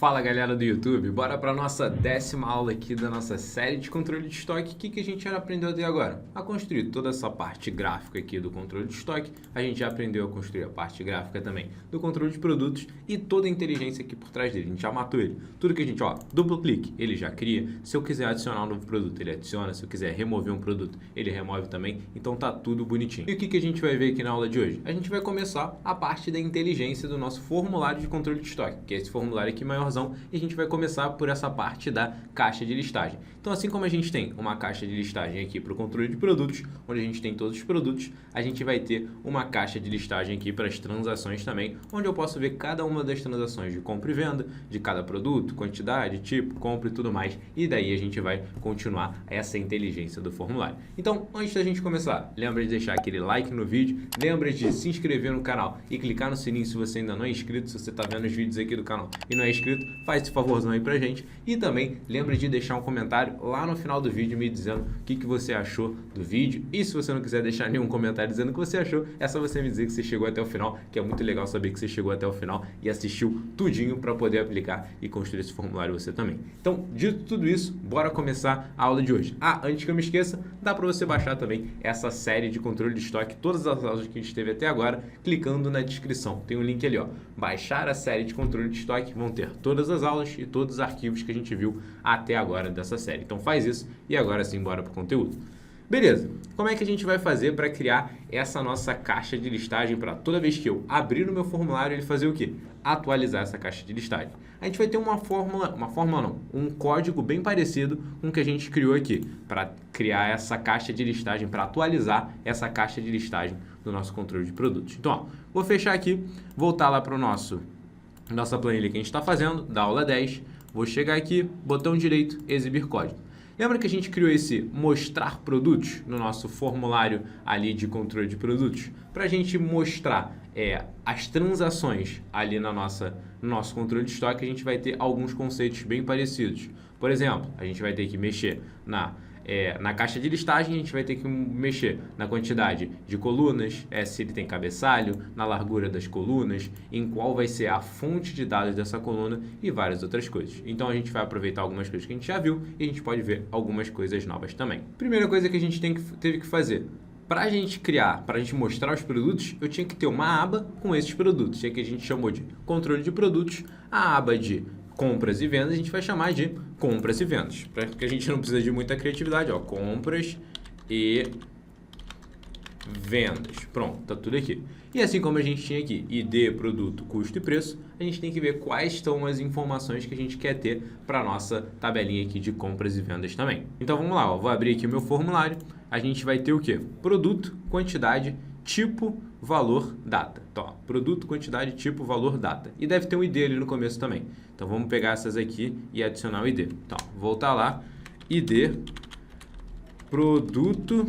Fala galera do YouTube, bora para nossa 10ª aula aqui da nossa série de controle de estoque. O que a gente já aprendeu até agora? A construir toda essa parte gráfica aqui do controle de estoque. A gente já aprendeu a construir a parte gráfica também do controle de produtos e toda a inteligência aqui por trás dele. A gente já matou ele. Tudo que a gente, duplo clique, ele já cria. Se eu quiser adicionar um novo produto, ele adiciona. Se eu quiser remover um produto, ele remove também. Então tá tudo bonitinho. E o que a gente vai ver aqui na aula de hoje? A gente vai começar a parte da inteligência do nosso formulário de controle de estoque, que é esse formulário aqui maior. E a gente vai começar por essa parte da caixa de listagem. Então, assim como a gente tem uma caixa de listagem aqui para o controle de produtos, onde a gente tem todos os produtos, a gente vai ter uma caixa de listagem aqui para as transações também, onde eu posso ver cada uma das transações de compra e venda, de cada produto, quantidade, tipo, compra e tudo mais. E daí a gente vai continuar essa inteligência do formulário. Então, antes da gente começar, lembra de deixar aquele like no vídeo, lembra de se inscrever no canal e clicar no sininho se você ainda não é inscrito, se você está vendo os vídeos aqui do canal e não é inscrito, faz esse favorzão aí pra gente. E também lembra de deixar um comentário lá no final do vídeo me dizendo o que você achou do vídeo. E se você não quiser deixar nenhum comentário dizendo o que você achou, é só você me dizer que você chegou até o final, que é muito legal saber que você chegou até o final e assistiu tudinho para poder aplicar e construir esse formulário você também. Então, dito tudo isso, bora começar a aula de hoje. Antes que eu me esqueça, dá para você baixar também essa série de controle de estoque, todas as aulas que a gente teve até agora, clicando na descrição. Tem um link ali, baixar a série de controle de estoque, vão ter todas as aulas e todos os arquivos que a gente viu até agora dessa série. Então faz isso e agora sim, bora para o conteúdo. Beleza, como é que a gente vai fazer para criar essa nossa caixa de listagem para toda vez que eu abrir o meu formulário ele fazer o quê? Atualizar essa caixa de listagem. A gente vai ter um código bem parecido com o que a gente criou aqui para criar essa caixa de listagem, para atualizar essa caixa de listagem do nosso controle de produtos. Então, vou fechar aqui, voltar lá para o nossa planilha que a gente está fazendo, da aula 10, vou chegar aqui, botão direito, exibir código. Lembra que a gente criou esse mostrar produtos no nosso formulário ali de controle de produtos? Para a gente mostrar as transações ali no nosso controle de estoque, a gente vai ter alguns conceitos bem parecidos. Por exemplo, a gente vai ter que mexer na caixa de listagem, a gente vai ter que mexer na quantidade de colunas, se ele tem cabeçalho, na largura das colunas, em qual vai ser a fonte de dados dessa coluna e várias outras coisas. Então a gente vai aproveitar algumas coisas que a gente já viu e a gente pode ver algumas coisas novas também. Primeira coisa que a gente teve que fazer. Para a gente mostrar os produtos, eu tinha que ter uma aba com esses produtos, que a gente chamou de controle de produtos, a aba de compras e vendas, a gente vai chamar de compras e vendas, porque a gente não precisa de muita criatividade, compras e vendas. Pronto, tá tudo aqui. E assim como a gente tinha aqui ID, produto, custo e preço, a gente tem que ver quais são as informações que a gente quer ter para a nossa tabelinha aqui de compras e vendas também. Então vamos lá, vou abrir aqui o meu formulário, a gente vai ter o quê? Produto, quantidade, tipo, valor, data. Então, produto, quantidade, tipo, valor, data. E deve ter um ID ali no começo também. Então, vamos pegar essas aqui e adicionar o ID. Então, voltar lá, ID, produto,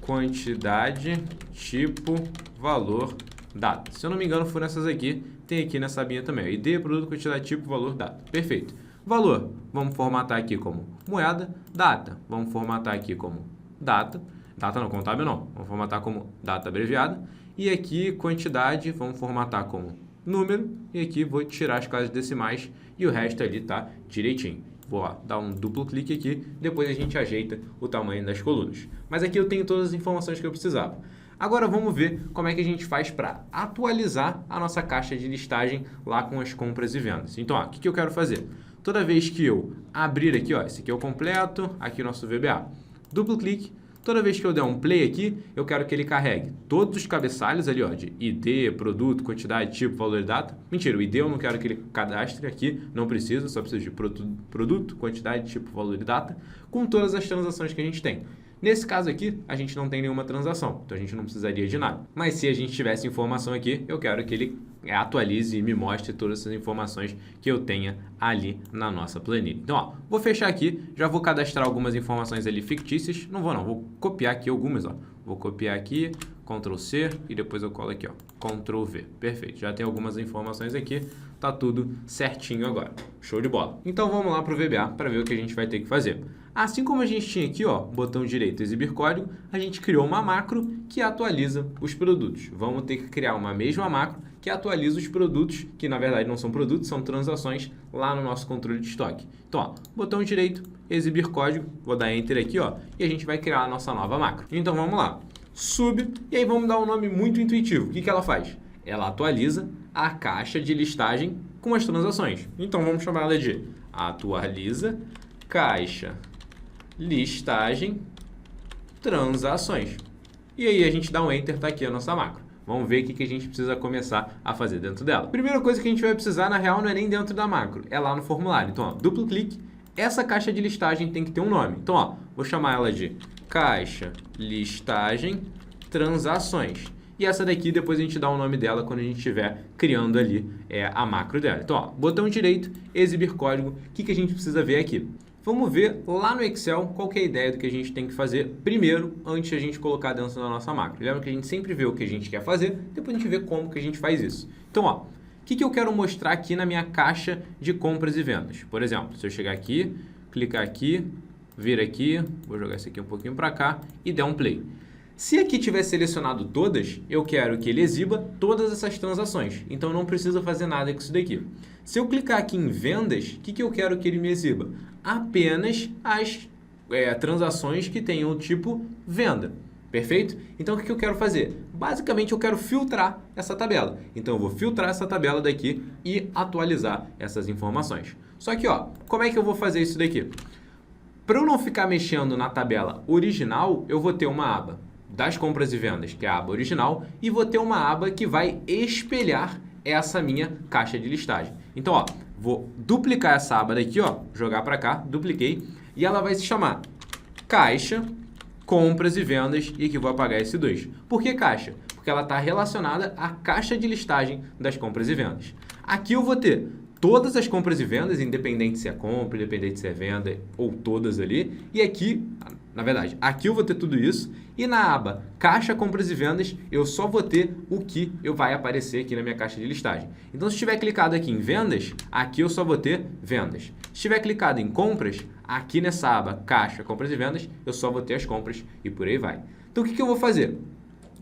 quantidade, tipo, valor, data. Se eu não me engano, foram essas aqui. Tem aqui nessa abinha também. ID, produto, quantidade, tipo, valor, data. Perfeito. Valor, vamos formatar aqui como moeda. Data, vamos formatar aqui como data. Data não, contábil não. Vamos formatar como data abreviada. E aqui, quantidade, vamos formatar como número. E aqui vou tirar as casas decimais e o resto ali tá direitinho. Vou dar um duplo clique aqui, depois a gente ajeita o tamanho das colunas. Mas aqui eu tenho todas as informações que eu precisava. Agora vamos ver como é que a gente faz para atualizar a nossa caixa de listagem lá com as compras e vendas. Então, o que eu quero fazer? Toda vez que eu abrir aqui, esse aqui é o completo, aqui o nosso VBA. Duplo clique. Toda vez que eu der um play aqui, eu quero que ele carregue todos os cabeçalhos ali, de ID, produto, quantidade, tipo, valor e data. Mentira, o ID eu não quero que ele cadastre aqui, não precisa, só precisa de produto, quantidade, tipo, valor e data, com todas as transações que a gente tem. Nesse caso aqui, a gente não tem nenhuma transação, então a gente não precisaria de nada. Mas se a gente tivesse informação aqui, eu quero que ele atualize e me mostre todas essas informações que eu tenha ali na nossa planilha. Então, vou fechar aqui, já vou cadastrar algumas informações ali fictícias. Não vou copiar aqui algumas, Vou copiar aqui, Ctrl C e depois eu colo aqui, Ctrl V. Perfeito, já tem algumas informações aqui. tá tudo certinho agora. Show de bola. Então vamos lá para o VBA para ver o que a gente vai ter que fazer. Assim como a gente tinha aqui, ó, botão direito exibir código, a gente criou uma macro que atualiza os produtos. Vamos ter que criar uma mesma macro que atualiza os produtos, que na verdade não são produtos, são transações lá no nosso controle de estoque. Então, ó, botão direito, exibir código, vou dar Enter aqui, ó, e a gente vai criar a nossa nova macro. Então vamos lá, sub, e aí vamos dar um nome muito intuitivo. O que ela faz? Ela atualiza a caixa de listagem com as transações. Então vamos chamar ela de atualiza caixa listagem transações. E aí a gente dá um Enter, tá aqui a nossa macro. Vamos ver o que a gente precisa começar a fazer dentro dela. Primeira coisa que a gente vai precisar, na real, não é nem dentro da macro, é lá no formulário. Então, ó, duplo clique, essa caixa de listagem tem que ter um nome. Então, ó, vou chamar ela de caixa listagem transações. E essa daqui, depois a gente dá o nome dela quando a gente estiver criando ali a macro dela. Então, ó, botão direito, exibir código. O que a gente precisa ver aqui? Vamos ver lá no Excel qual que é a ideia do que a gente tem que fazer primeiro, antes de a gente colocar dentro da nossa macro. Lembra que a gente sempre vê o que a gente quer fazer, depois a gente vê como que a gente faz isso. Então, ó, o que eu quero mostrar aqui na minha caixa de compras e vendas? Por exemplo, se eu chegar aqui, clicar aqui, vir aqui, vou jogar isso aqui um pouquinho para cá e der um play. Se aqui tiver selecionado todas, eu quero que ele exiba todas essas transações. Então, não precisa fazer nada com isso daqui. Se eu clicar aqui em vendas, o que eu quero que ele me exiba? Apenas as transações que tenham o tipo venda. Perfeito? Então, o que eu quero fazer? Basicamente, eu quero filtrar essa tabela. Então, eu vou filtrar essa tabela daqui e atualizar essas informações. Só que, ó, como é que eu vou fazer isso daqui? Para eu não ficar mexendo na tabela original, eu vou ter uma aba das compras e vendas, que é a aba original, e vou ter uma aba que vai espelhar essa minha caixa de listagem. Então, ó, vou duplicar essa aba daqui, ó, jogar para cá, dupliquei, e ela vai se chamar caixa, compras e vendas, e aqui eu vou apagar esse 2. Por que caixa? Porque ela está relacionada à caixa de listagem das compras e vendas. Aqui eu vou ter todas as compras e vendas, independente se é compra, independente se é venda, ou todas ali, e aqui, na verdade, aqui eu vou ter tudo isso, e na aba caixa, compras e vendas, eu só vou ter o que vai aparecer aqui na minha caixa de listagem. Então, se estiver clicado aqui em vendas, aqui eu só vou ter vendas. Se estiver clicado em compras, aqui nessa aba caixa, compras e vendas, eu só vou ter as compras e por aí vai. Então, o que eu vou fazer?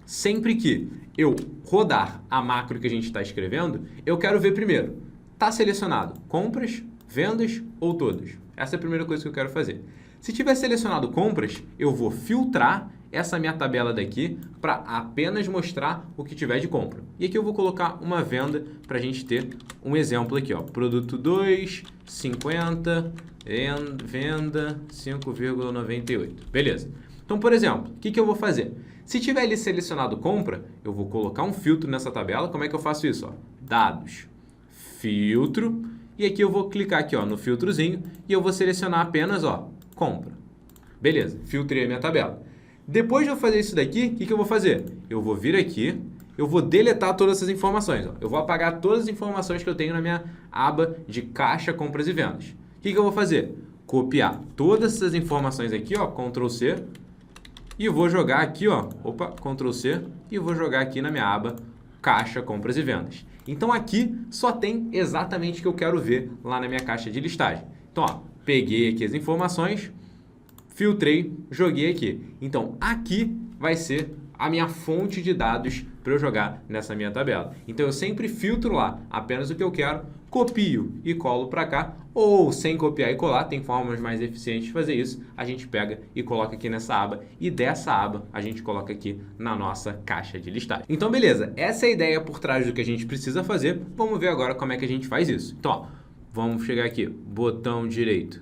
Sempre que eu rodar a macro que a gente está escrevendo, eu quero ver primeiro, está selecionado compras, vendas ou todos? Essa é a primeira coisa que eu quero fazer. Se tiver selecionado compras, eu vou filtrar essa minha tabela daqui para apenas mostrar o que tiver de compra. E aqui eu vou colocar uma venda para a gente ter um exemplo aqui, ó. Produto 2, 50, venda 5,98. Beleza. Então, por exemplo, o que eu vou fazer? Se tiver ali selecionado compra, eu vou colocar um filtro nessa tabela. Como é que eu faço isso? Ó? Dados, filtro, e aqui eu vou clicar aqui, ó, no filtrozinho e eu vou selecionar apenas, ó, compra. Beleza, filtrei a minha tabela. Depois de eu fazer isso daqui, o que eu vou fazer? Eu vou vir aqui, eu vou deletar todas essas informações. Ó. Eu vou apagar todas as informações que eu tenho na minha aba de caixa, compras e vendas. O que eu vou fazer? Copiar todas essas informações aqui, ó, Ctrl C, e vou jogar aqui, ó, Ctrl C, e vou jogar aqui na minha aba caixa, compras e vendas. Então aqui só tem exatamente o que eu quero ver lá na minha caixa de listagem. Então, ó, peguei aqui as informações, filtrei, joguei aqui. Então, aqui vai ser a minha fonte de dados para eu jogar nessa minha tabela. Então, eu sempre filtro lá apenas o que eu quero, copio e colo para cá, ou sem copiar e colar, tem formas mais eficientes de fazer isso, a gente pega e coloca aqui nessa aba, e dessa aba a gente coloca aqui na nossa caixa de listagem. Então, beleza, essa é a ideia por trás do que a gente precisa fazer, vamos ver agora como é que a gente faz isso. Então, ó, vamos chegar aqui, botão direito,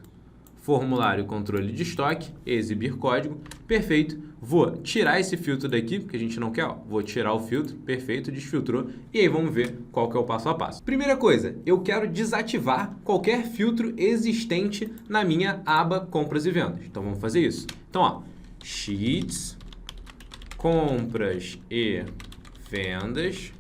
formulário controle de estoque, exibir código, perfeito. Vou tirar esse filtro daqui, porque a gente não quer, ó. Vou tirar o filtro, perfeito, desfiltrou. E aí vamos ver qual que é o passo a passo. Primeira coisa, eu quero desativar qualquer filtro existente na minha aba compras e vendas. Então vamos fazer isso. Então, ó, sheets, compras e vendas,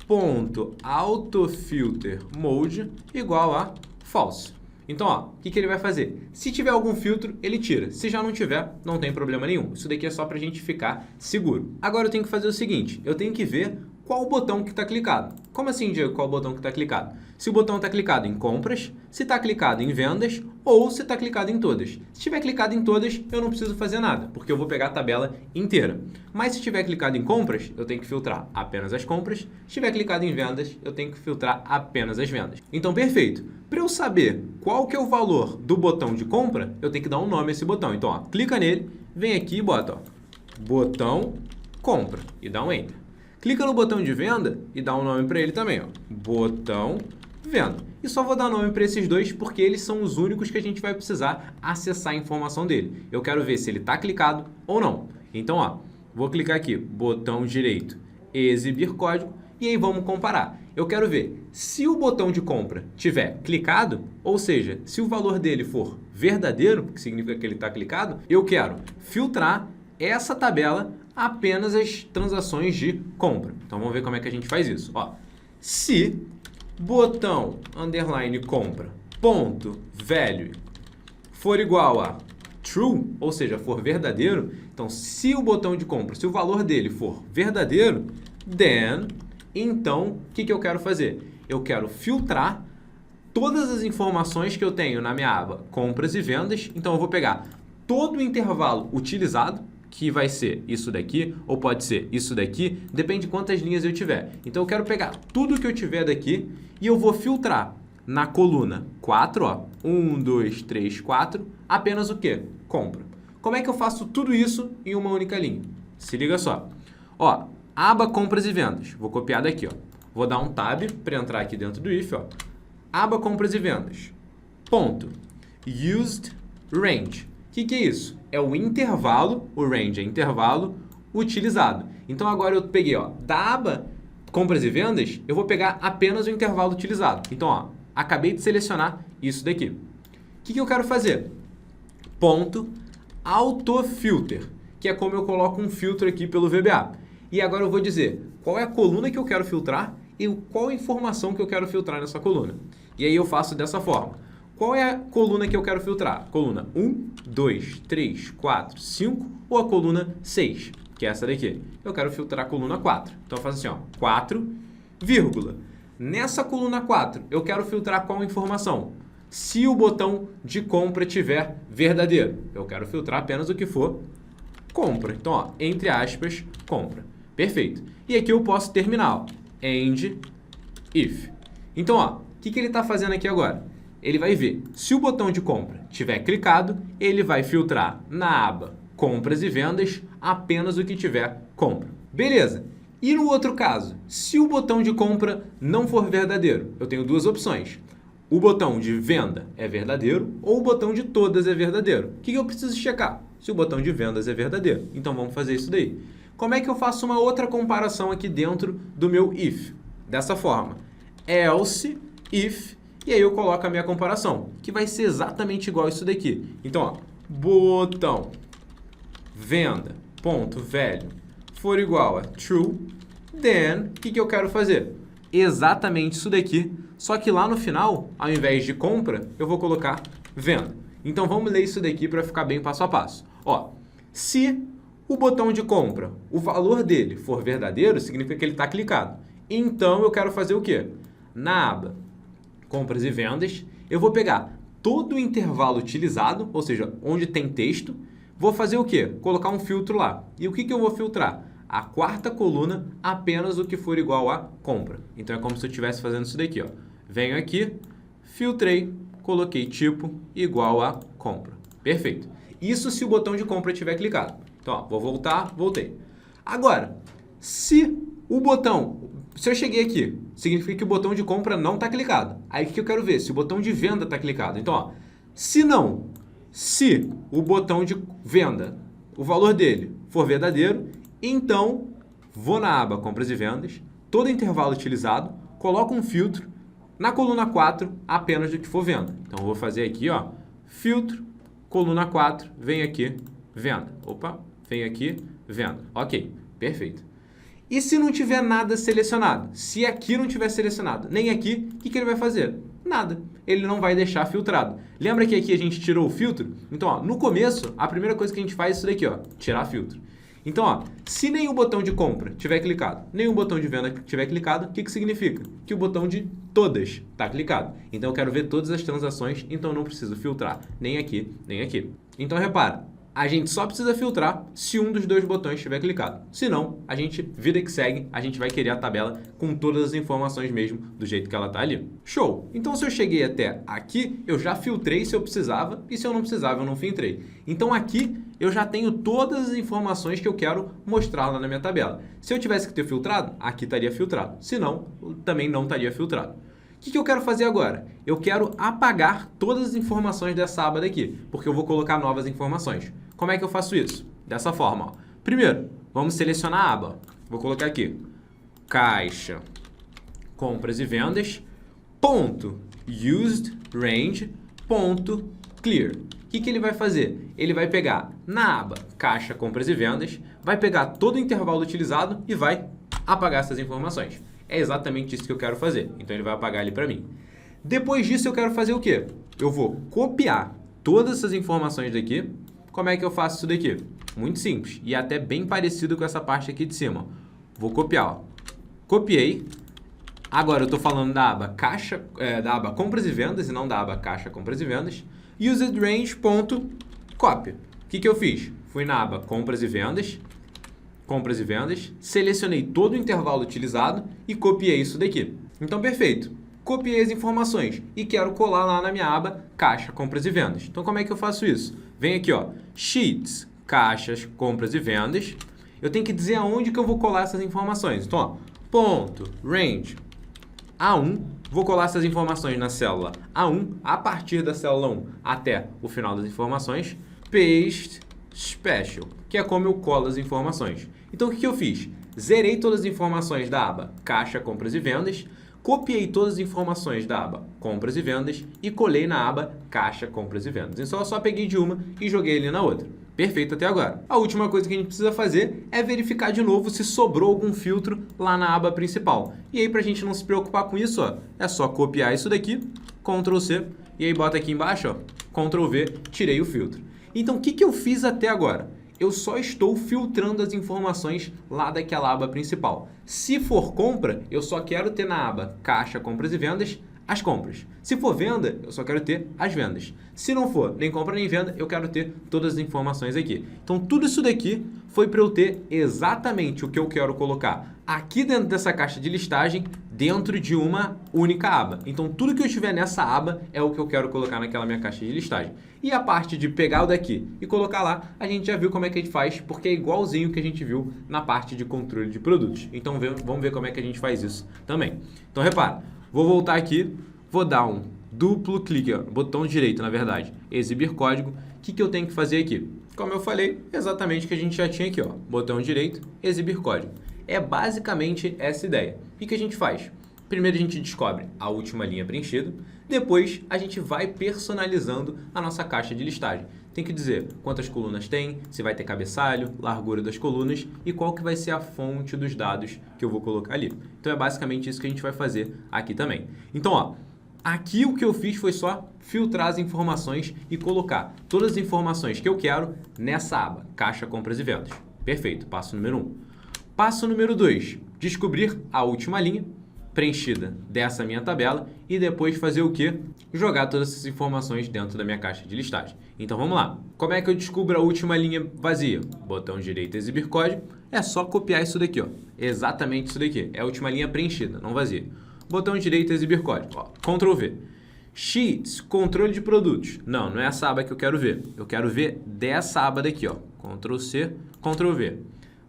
ponto autofilter mode igual a false. Então, ó, o que ele vai fazer? Se tiver algum filtro, ele tira. Se já não tiver, não tem problema nenhum. Isso daqui é só para a gente ficar seguro. Agora eu tenho que fazer o seguinte, eu tenho que ver qual o botão que está clicado. Como assim, Diego, qual o botão que está clicado? Se o botão está clicado em compras, se está clicado em vendas ou se está clicado em todas. Se estiver clicado em todas, eu não preciso fazer nada, porque eu vou pegar a tabela inteira. Mas se estiver clicado em compras, eu tenho que filtrar apenas as compras. Se estiver clicado em vendas, eu tenho que filtrar apenas as vendas. Então, perfeito. Para eu saber qual que é o valor do botão de compra, eu tenho que dar um nome a esse botão. Então, ó, clica nele, vem aqui e bota, ó, botão compra e dá um Enter. Clica no botão de venda e dá um nome para ele também, ó, botão venda. E só vou dar nome para esses dois porque eles são os únicos que a gente vai precisar acessar a informação dele. Eu quero ver se ele está clicado ou não. Então, ó, vou clicar aqui, botão direito, exibir código, e aí vamos comparar. Eu quero ver se o botão de compra tiver clicado, ou seja, se o valor dele for verdadeiro, que significa que ele está clicado, eu quero filtrar essa tabela apenas as transações de compra. Então vamos ver como é que a gente faz isso. Ó, se botão underline compra ponto value for igual a true, ou seja, for verdadeiro, então se o botão de compra, se o valor dele for verdadeiro, then, então, o que eu quero fazer? Eu quero filtrar todas as informações que eu tenho na minha aba compras e vendas, então eu vou pegar todo o intervalo utilizado, que vai ser isso daqui, ou pode ser isso daqui, depende de quantas linhas eu tiver. Então eu quero pegar tudo que eu tiver daqui e eu vou filtrar na coluna 4, ó, 1, 2, 3, 4, apenas o quê? Compra. Como é que eu faço tudo isso em uma única linha? Se liga só. Ó, aba compras e vendas. Vou copiar daqui, ó. Vou dar um tab para entrar aqui dentro do if, ó. Aba compras e vendas. Ponto. Used range. O que é isso? É o intervalo, o range é intervalo utilizado. Então agora eu peguei, ó, da aba compras e vendas, eu vou pegar apenas o intervalo utilizado. Então, ó, acabei de selecionar isso daqui. O que eu quero fazer? Ponto autofilter, que é como eu coloco um filtro aqui pelo VBA. E agora eu vou dizer qual é a coluna que eu quero filtrar e qual a informação que eu quero filtrar nessa coluna. E aí eu faço dessa forma. Qual é a coluna que eu quero filtrar? Coluna 1, 2, 3, 4, 5 ou a coluna 6, que é essa daqui? Eu quero filtrar a coluna 4. Então eu faço assim, ó, 4, vírgula. Nessa coluna 4, eu quero filtrar qual informação? Se o botão de compra tiver verdadeiro, eu quero filtrar apenas o que for compra. Então, ó, entre aspas, compra. Perfeito. E aqui eu posso terminar, ó, end if. Então, ó, o que ele está fazendo aqui agora? Ele vai ver, se o botão de compra tiver clicado, ele vai filtrar na aba compras e vendas apenas o que tiver compra. Beleza. E no outro caso, se o botão de compra não for verdadeiro, eu tenho duas opções. O botão de venda é verdadeiro ou o botão de todas é verdadeiro. O que eu preciso checar? Se o botão de vendas é verdadeiro. Então vamos fazer isso daí. Como é que eu faço uma outra comparação aqui dentro do meu if? Dessa forma, else if, e aí eu coloco a minha comparação, que vai ser exatamente igual a isso daqui. Então, ó, botão venda ponto value for igual a true, then, o que eu quero fazer? Exatamente isso daqui, só que lá no final, ao invés de compra, eu vou colocar venda. Então vamos ler isso daqui para ficar bem passo a passo. Ó, se o botão de compra, o valor dele for verdadeiro, significa que ele está clicado. Então eu quero fazer o quê? Na aba compras e vendas, eu vou pegar todo o intervalo utilizado, ou seja, onde tem texto, vou fazer o quê? Colocar um filtro lá. E o que eu vou filtrar? A quarta coluna, apenas o que for igual a compra. Então é como se eu estivesse fazendo isso daqui, ó. Venho aqui, filtrei, coloquei tipo igual a compra. Perfeito. Isso se o botão de compra estiver clicado. Então, ó, vou voltar, voltei. Agora, se o botão... Se eu cheguei aqui, significa que o botão de compra não está clicado. Aí o que eu quero ver? Se o botão de venda está clicado. Então, ó, se o botão de venda, o valor dele for verdadeiro, então vou na aba compras e vendas, todo intervalo utilizado, coloco um filtro, na coluna 4, apenas do que for venda. Então, eu vou fazer aqui, ó, filtro, coluna 4, vem aqui, venda. Opa, vem aqui, venda. Ok, perfeito. E se não tiver nada selecionado? Se aqui não tiver selecionado, nem aqui, o que ele vai fazer? Nada. Ele não vai deixar filtrado. Lembra que aqui a gente tirou o filtro? Então, ó, no começo, a primeira coisa que a gente faz é isso daqui, ó, tirar filtro. Então, ó, se nenhum botão de compra tiver clicado, nenhum botão de venda tiver clicado, o que que significa? Que o botão de todas está clicado. Então, eu quero ver todas as transações, então eu não preciso filtrar nem aqui, nem aqui. Então, repara, a gente só precisa filtrar se um dos dois botões estiver clicado. Se não, a gente, vida que segue, a gente vai querer a tabela com todas as informações mesmo, do jeito que ela está ali. Show! Então, se eu cheguei até aqui, eu já filtrei se eu precisava e se eu não precisava, eu não filtrei. Então, aqui, eu já tenho todas as informações que eu quero mostrar lá na minha tabela. Se eu tivesse que ter filtrado, aqui estaria filtrado. Se não, também não estaria filtrado. O que eu quero fazer agora? Eu quero apagar todas as informações dessa aba daqui, porque eu vou colocar novas informações. Como é que eu faço isso? Dessa forma. Ó. Primeiro, vamos selecionar a aba. Vou colocar aqui, caixa, compras e vendas, ponto, used, range, ponto, clear. O que ele vai fazer? Ele vai pegar na aba caixa, compras e vendas, vai pegar todo o intervalo utilizado e vai apagar essas informações. É exatamente isso que eu quero fazer. Então, ele vai apagar ali para mim. Depois disso, eu quero fazer o quê? Eu vou copiar todas essas informações daqui. Como é que eu faço isso daqui? Muito simples. E até bem parecido com essa parte aqui de cima. Vou copiar. Ó. Copiei. Agora, eu estou falando da aba caixa, da aba compras e vendas e não da aba caixa, compras e vendas. Used range, ponto, cópia. O que eu fiz? Fui na aba compras e vendas, selecionei todo o intervalo utilizado e copiei isso daqui. Então, perfeito. Copiei as informações e quero colar lá na minha aba caixa, compras e vendas. Então, como é que eu faço isso? Vem aqui, ó, sheets, caixas, compras e vendas. Eu tenho que dizer aonde que eu vou colar essas informações. Então, ó, ponto, range, A1. Vou colar essas informações na célula A1, a partir da célula 1 até o final das informações. Paste Special, que é como eu colo as informações. Então, o que eu fiz? Zerei todas as informações da aba caixa, compras e vendas, copiei todas as informações da aba compras e vendas e colei na aba caixa, compras e vendas. Então, eu só peguei de uma e joguei ali na outra. Perfeito até agora. A última coisa que a gente precisa fazer é verificar de novo se sobrou algum filtro lá na aba principal. E aí, para a gente não se preocupar com isso, ó, é só copiar isso daqui, Ctrl C, e aí bota aqui embaixo, ó, Ctrl V, tirei o filtro. Então, o que eu fiz até agora? Eu só estou filtrando as informações lá daquela aba principal. Se for compra, eu só quero ter na aba caixa, compras e vendas, as compras. Se for venda, eu só quero ter as vendas. Se não for nem compra nem venda, eu quero ter todas as informações aqui. Então, tudo isso daqui foi para eu ter exatamente o que eu quero colocar aqui dentro dessa caixa de listagem, dentro de uma única aba. Então, tudo que eu tiver nessa aba é o que eu quero colocar naquela minha caixa de listagem. E a parte de pegar o daqui e colocar lá, a gente já viu como é que a gente faz, porque é igualzinho que a gente viu na parte de controle de produtos. Então, vamos ver como é que a gente faz isso também. Então, repara, vou voltar aqui, vou dar um duplo clique, ó, botão direito, na verdade, exibir código. O que eu tenho que fazer aqui? Como eu falei, exatamente o que a gente já tinha aqui, ó, botão direito, exibir código. É basicamente essa ideia. O que a gente faz? Primeiro a gente descobre a última linha preenchida, depois a gente vai personalizando a nossa caixa de listagem. Tem que dizer quantas colunas tem, se vai ter cabeçalho, largura das colunas e qual que vai ser a fonte dos dados que eu vou colocar ali. Então é basicamente isso que a gente vai fazer aqui também. Então, ó, aqui o que eu fiz foi só filtrar as informações e colocar todas as informações que eu quero nessa aba, caixa, compras e vendas. Perfeito, passo número 1. Passo número 2, descobrir a última linha preenchida dessa minha tabela e depois fazer o quê? Jogar todas essas informações dentro da minha caixa de listagem. Então vamos lá. Como é que eu descubro a última linha vazia? Botão direito, exibir código. É só copiar isso daqui, ó. Exatamente isso daqui. É a última linha preenchida, não vazia. Botão direito, exibir código. Ó, Ctrl V. Sheets, controle de produtos. Não, não é essa aba que eu quero ver. Eu quero ver dessa aba daqui, ó. Ctrl C, Ctrl V.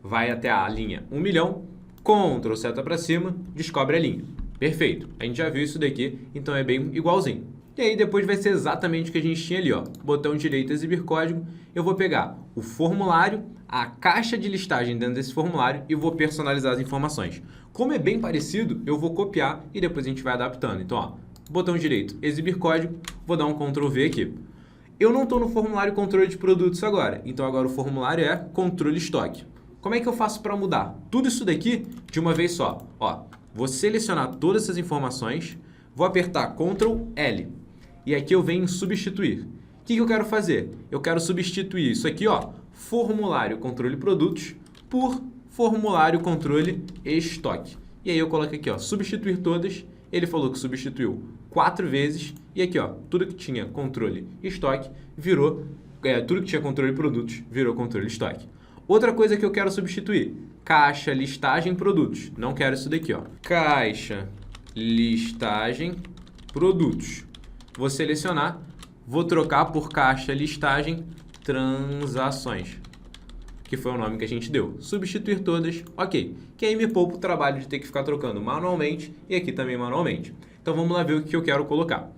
Vai até a linha 1 milhão, Ctrl seta para cima, descobre a linha. Perfeito. A gente já viu isso daqui, então é bem igualzinho. E aí depois vai ser exatamente o que a gente tinha ali, ó. Botão direito, exibir código. Eu vou pegar o formulário, a caixa de listagem dentro desse formulário e vou personalizar as informações. Como é bem parecido, eu vou copiar e depois a gente vai adaptando. Então, ó, botão direito, exibir código, vou dar um Ctrl V aqui. Eu não estou no formulário controle de produtos agora, então agora o formulário é controle estoque. Como é que eu faço para mudar tudo isso daqui de uma vez só? Ó, vou selecionar todas essas informações, vou apertar Ctrl L e aqui eu venho em substituir. O que eu quero fazer? Eu quero substituir isso aqui, ó, formulário controle produtos, por formulário controle estoque. E aí eu coloco aqui, ó, substituir todas. Ele falou que substituiu 4 vezes. E aqui, ó, tudo que tinha controle estoque virou, tudo que tinha controle produtos virou controle estoque. Outra coisa que eu quero substituir, caixa, listagem, produtos. Não quero isso daqui, ó. Caixa, listagem, produtos. Vou selecionar, vou trocar por caixa, listagem, transações, que foi o nome que a gente deu. Substituir todas, ok. Que aí me poupa o trabalho de ter que ficar trocando manualmente e aqui também manualmente. Então vamos lá ver o que eu quero colocar.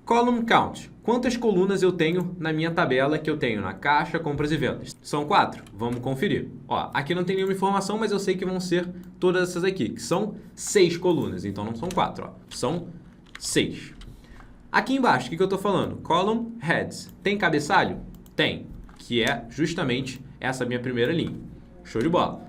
Column count. Quantas colunas eu tenho na minha tabela que eu tenho na caixa, compras e vendas? São 4. Vamos conferir. Ó, aqui não tem nenhuma informação, mas eu sei que vão ser todas essas aqui, que são 6 colunas. Então não são 4, ó. São 6. Aqui embaixo, o que eu estou falando? Column heads. Tem cabeçalho? Tem. Que é justamente essa minha primeira linha. Show de bola.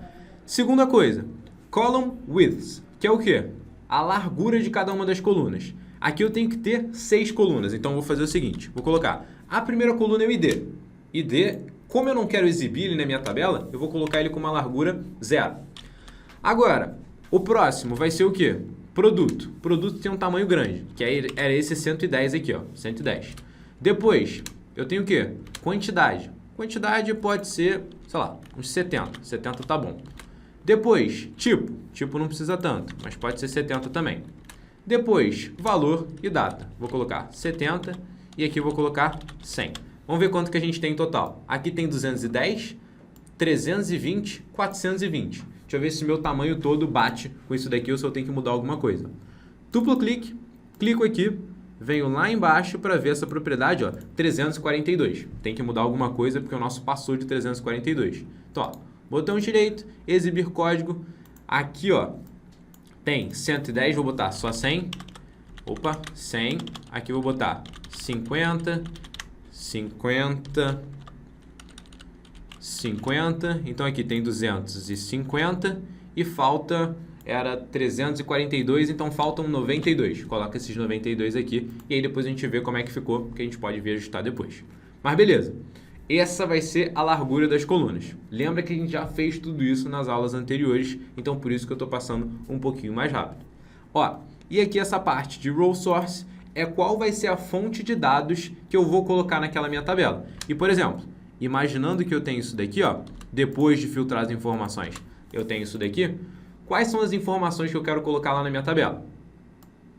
Segunda coisa, column widths, que é o quê? A largura de cada uma das colunas. Aqui eu tenho que ter 6 colunas, então eu vou fazer o seguinte, vou colocar a primeira coluna é o ID. ID, como eu não quero exibir ele na minha tabela, eu vou colocar ele com uma largura 0. Agora, o próximo vai ser o quê? Produto. Produto tem um tamanho grande, que era esse 110 aqui, ó, 110. Depois, eu tenho o quê? Quantidade. Quantidade pode ser, sei lá, uns 70. 70 tá bom. Depois, tipo. Tipo não precisa tanto, mas pode ser 70 também. Depois, valor e data. Vou colocar 70 e aqui eu vou colocar 100. Vamos ver quanto que a gente tem em total. Aqui tem 210, 320, 420. Deixa eu ver se o meu tamanho todo bate com isso daqui ou se eu tenho que mudar alguma coisa. Duplo clique, clico aqui, venho lá embaixo para ver essa propriedade, ó, 342. Tem que mudar alguma coisa porque o nosso passou de 342. Então, ó, botão direito, exibir código. Aqui, ó, tem 110, vou botar só 100. Opa, 100. Aqui eu vou botar 50, 50, 50. Então aqui tem 250 e falta, era 342, então faltam 92. Coloca esses 92 aqui e aí depois a gente vê como é que ficou, que a gente pode ver ajustar depois. Mas beleza. Essa vai ser a largura das colunas. Lembra que a gente já fez tudo isso nas aulas anteriores, então por isso que eu estou passando um pouquinho mais rápido. Ó, e aqui essa parte de row source é qual vai ser a fonte de dados que eu vou colocar naquela minha tabela. E, por exemplo, imaginando que eu tenho isso daqui, ó, depois de filtrar as informações, eu tenho isso daqui, quais são as informações que eu quero colocar lá na minha tabela?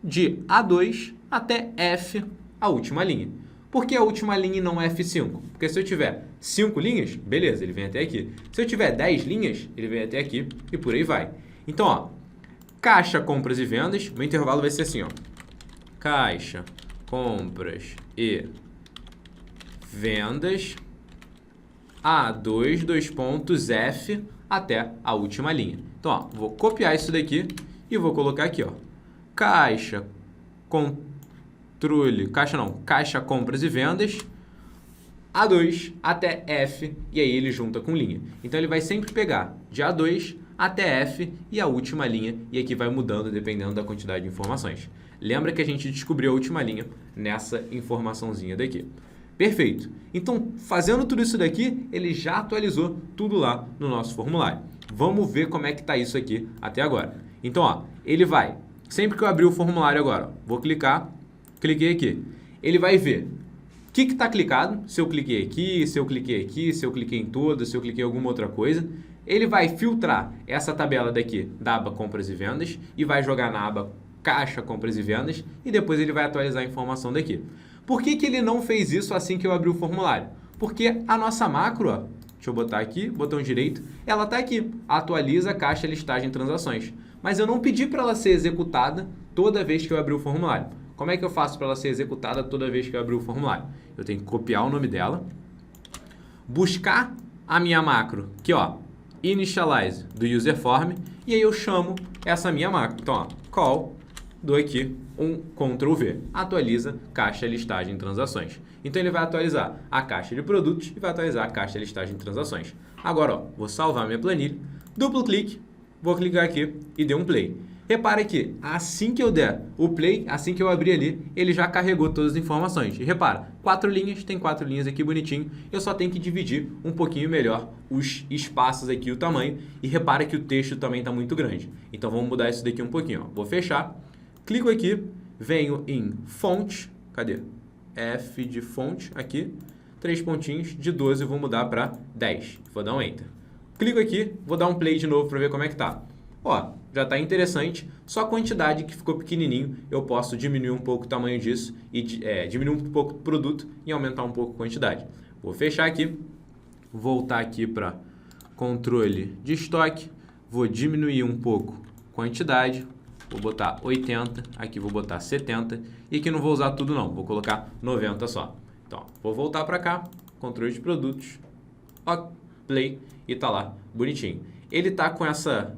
De A2 até F, a última linha. Por que a última linha e não F5? Porque se eu tiver 5 linhas, beleza, ele vem até aqui. Se eu tiver 10 linhas, ele vem até aqui e por aí vai. Então, ó, caixa, compras e vendas, o intervalo vai ser assim, ó. Caixa, compras e vendas, A2, 2 pontos, F, até a última linha. Então, ó, vou copiar isso daqui e vou colocar aqui, ó. Caixa, caixa, compras e vendas, A2 até F, e aí ele junta com linha. Então ele vai sempre pegar de A2 até F e a última linha, e aqui vai mudando dependendo da quantidade de informações. Lembra que a gente descobriu a última linha nessa informaçãozinha daqui. Perfeito. Então, fazendo tudo isso daqui, ele já atualizou tudo lá no nosso formulário. Vamos ver como é que está isso aqui até agora. Então, ó, ele vai, sempre que eu abrir o formulário agora, ó, vou clicar, cliquei aqui. Ele vai ver o que está clicado, se eu cliquei aqui, se eu cliquei aqui, se eu cliquei em todas, se eu cliquei em alguma outra coisa. Ele vai filtrar essa tabela daqui da aba compras e vendas e vai jogar na aba caixa, compras e vendas e depois ele vai atualizar a informação daqui. Por que que ele não fez isso assim que eu abri o formulário? Porque a nossa macro, ó, deixa eu botar aqui, botão direito, ela está aqui, atualiza caixa, listagem, transações. Mas eu não pedi para ela ser executada toda vez que eu abrir o formulário. Como é que eu faço para ela ser executada toda vez que eu abrir o formulário? Eu tenho que copiar o nome dela, buscar a minha macro, que ó, initialize do user form, e aí eu chamo essa minha macro. Então, ó, call, dou aqui um Ctrl V, atualiza caixa, listagem, transações. Então ele vai atualizar a caixa de produtos e vai atualizar a caixa, listagem, transações. Agora, ó, vou salvar minha planilha, duplo clique, vou clicar aqui e dei um play. Repara que assim que eu der o play, assim que eu abrir ali, ele já carregou todas as informações. E repara, 4 linhas, tem 4 linhas aqui bonitinho. Eu só tenho que dividir um pouquinho melhor os espaços aqui, o tamanho. E repara que o texto também está muito grande. Então vamos mudar isso daqui um pouquinho. Ó. Vou fechar, clico aqui, venho em fonte, cadê? F de fonte aqui, 3 pontinhos, de 12 eu vou mudar para 10. Vou dar um Enter. Clico aqui, vou dar um play de novo para ver como é que tá. Ó, já está interessante, só a quantidade que ficou pequenininho, eu posso diminuir um pouco o tamanho disso e diminuir um pouco o produto e aumentar um pouco a quantidade. Vou fechar aqui, voltar aqui para controle de estoque, vou diminuir um pouco a quantidade, vou botar 80, aqui vou botar 70 e aqui não vou usar tudo não, vou colocar 90 só. Então, vou voltar para cá, controle de produtos, ó, play e tá lá, bonitinho. Ele tá com essa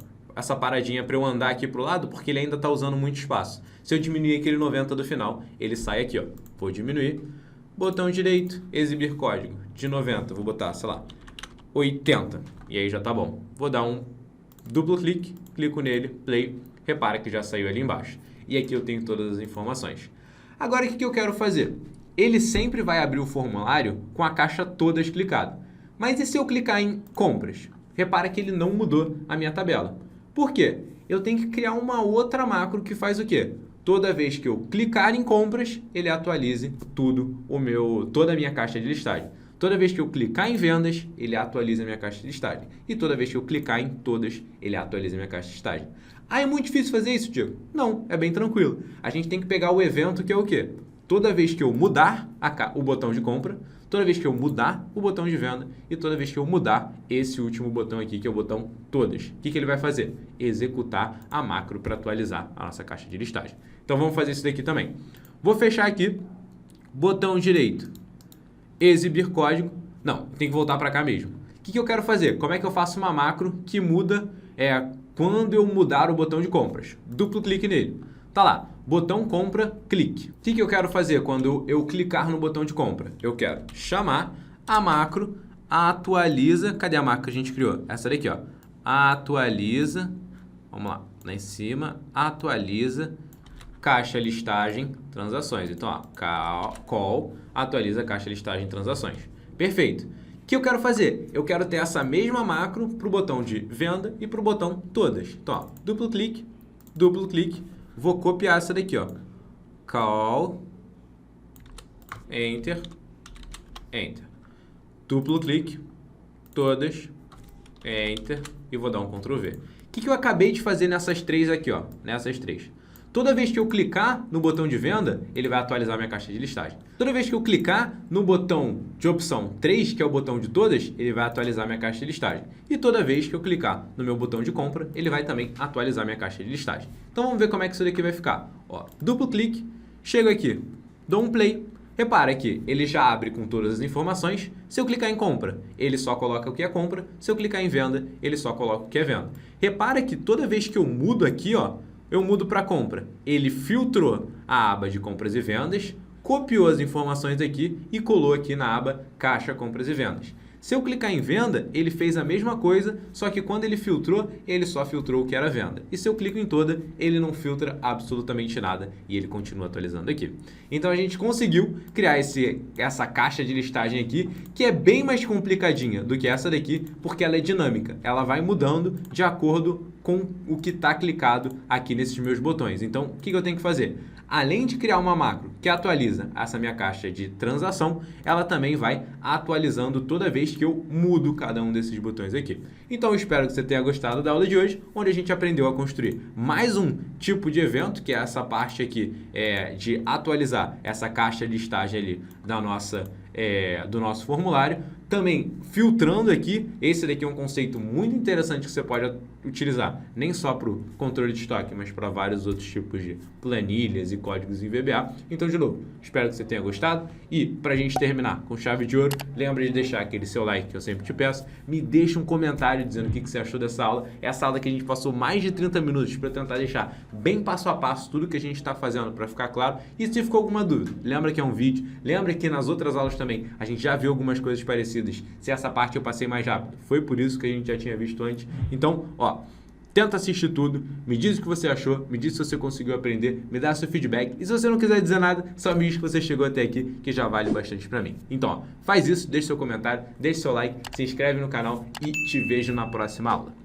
paradinha para eu andar aqui pro lado, porque ele ainda está usando muito espaço. Se eu diminuir aquele 90 do final, ele sai aqui, ó. Vou diminuir, botão direito, exibir código, de 90, vou botar, sei lá, 80, e aí já tá bom. Vou dar um duplo clique, clico nele, play, repara que já saiu ali embaixo. E aqui eu tenho todas as informações. Agora, o que eu quero fazer? Ele sempre vai abrir o formulário com a caixa toda clicada. Mas e se eu clicar em compras? Repara que ele não mudou a minha tabela. Por quê? Eu tenho que criar uma outra macro que faz o quê? Toda vez que eu clicar em compras, ele atualize toda a minha caixa de listagem. Toda vez que eu clicar em vendas, ele atualiza a minha caixa de listagem. E toda vez que eu clicar em todas, ele atualiza a minha caixa de listagem. Ah, é muito difícil fazer isso, Diego? Não, é bem tranquilo. A gente tem que pegar o evento que é o quê? Toda vez que eu mudar o botão de compra, toda vez que eu mudar o botão de venda e toda vez que eu mudar esse último botão aqui, que é o botão todas. O que ele vai fazer? Executar a macro para atualizar a nossa caixa de listagem. Então vamos fazer isso daqui também. Vou fechar aqui, botão direito, exibir código. Não, tem que voltar para cá mesmo. O que eu quero fazer? Como é que eu faço uma macro que muda quando eu mudar o botão de compras? Duplo clique nele. Tá lá, botão compra, clique. O que eu quero fazer quando eu clicar no botão de compra? Eu quero chamar a macro atualiza. Cadê a macro que a gente criou? Essa daqui, ó. Atualiza. Vamos lá em cima. Atualiza caixa listagem transações. Então, ó, call atualiza caixa listagem transações. Perfeito. O que eu quero fazer? Eu quero ter essa mesma macro para o botão de venda e para o botão todas. Então, ó, duplo clique. Vou copiar essa daqui, ó. Call, Enter, Enter. Duplo clique, todas, Enter e vou dar um Ctrl V. O que eu acabei de fazer nessas três aqui, ó? Nessas três. Toda vez que eu clicar no botão de venda, ele vai atualizar minha caixa de listagem. Toda vez que eu clicar no botão de opção 3, que é o botão de todas, ele vai atualizar minha caixa de listagem. E toda vez que eu clicar no meu botão de compra, ele vai também atualizar minha caixa de listagem. Então vamos ver como é que isso daqui vai ficar. Ó, duplo clique, chego aqui, dou um play. Repara que ele já abre com todas as informações. Se eu clicar em compra, ele só coloca o que é compra. Se eu clicar em venda, ele só coloca o que é venda. Repara que toda vez que eu mudo aqui, ó, eu mudo para compra. Ele filtrou a aba de compras e vendas, copiou as informações aqui e colou aqui na aba caixa, compras e vendas. Se eu clicar em venda, ele fez a mesma coisa, só que quando ele filtrou, ele só filtrou o que era venda. E se eu clico em toda, ele não filtra absolutamente nada e ele continua atualizando aqui. Então a gente conseguiu criar essa caixa de listagem aqui, que é bem mais complicadinha do que essa daqui, porque ela é dinâmica. Ela vai mudando de acordo com o que está clicado aqui nesses meus botões. Então, o que eu tenho que fazer? Além de criar uma macro que atualiza essa minha caixa de transação, ela também vai atualizando toda vez que eu mudo cada um desses botões aqui. Então eu espero que você tenha gostado da aula de hoje, onde a gente aprendeu a construir mais um tipo de evento, que é essa parte aqui de atualizar essa caixa de listagem ali do nosso formulário. Também filtrando aqui, esse daqui é um conceito muito interessante que você pode utilizar nem só para o controle de estoque, mas para vários outros tipos de planilhas e códigos em VBA. Então, de novo, espero que você tenha gostado e para a gente terminar com chave de ouro, lembra de deixar aquele seu like que eu sempre te peço, me deixa um comentário dizendo o que você achou dessa aula. Essa aula que a gente passou mais de 30 minutos para tentar deixar bem passo a passo tudo que a gente está fazendo para ficar claro. E se ficou alguma dúvida, lembra que é um vídeo, lembra que nas outras aulas também a gente já viu algumas coisas parecidas. Se essa parte eu passei mais rápido, foi por isso que a gente já tinha visto antes. Então, ó, tenta assistir tudo, me diz o que você achou, me diz se você conseguiu aprender, me dá seu feedback. E se você não quiser dizer nada, só me diz que você chegou até aqui, que já vale bastante pra mim. Então, ó, faz isso, deixa seu comentário, deixa seu like, se inscreve no canal e te vejo na próxima aula.